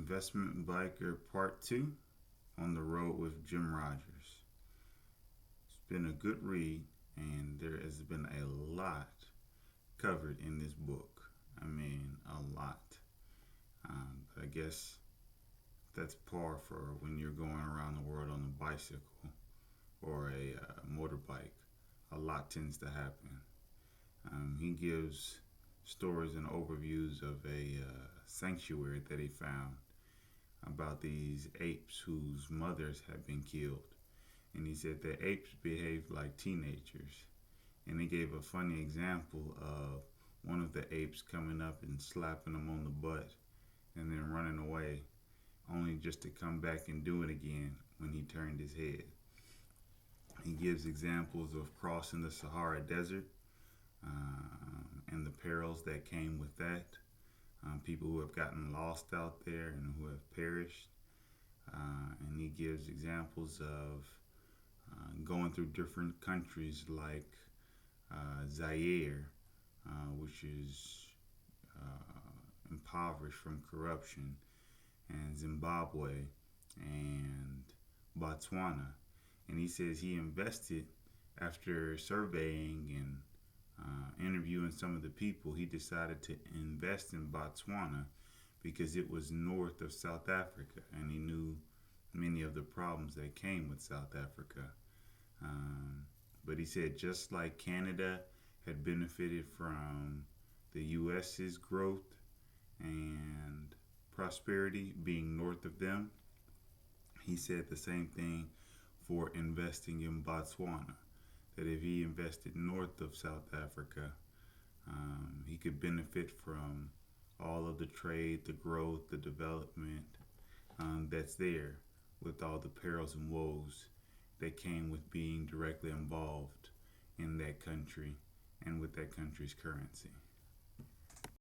Investment Biker Part 2 on the Road with Jim Rogers. It's been a good read, and there has been a lot covered in this book. I mean, a lot. But I guess that's par for when you're going around the world on a bicycle or a motorbike. A lot tends to happen. He gives stories and overviews of a sanctuary that he found about these apes whose mothers had been killed. And he said the apes behaved like teenagers. And he gave a funny example of one of the apes coming up and slapping him on the butt and then running away, only just to come back and do it again when he turned his head. He gives examples of crossing the Sahara Desert and the perils that came with that. People who have gotten lost out there and who have perished. And he gives examples of going through different countries like Zaire, which is impoverished from corruption, and Zimbabwe and Botswana. And he says he invested after surveying and interviewing some of the people. He decided to invest in Botswana because it was north of South Africa, and he knew many of the problems that came with South Africa. But he said just like Canada had benefited from the U.S.'s growth and prosperity being north of them, he said the same thing for investing in Botswana. That if he invested north of South Africa, he could benefit from all of the trade, the growth, the development that's there, with all the perils and woes that came with being directly involved in that country and with that country's currency.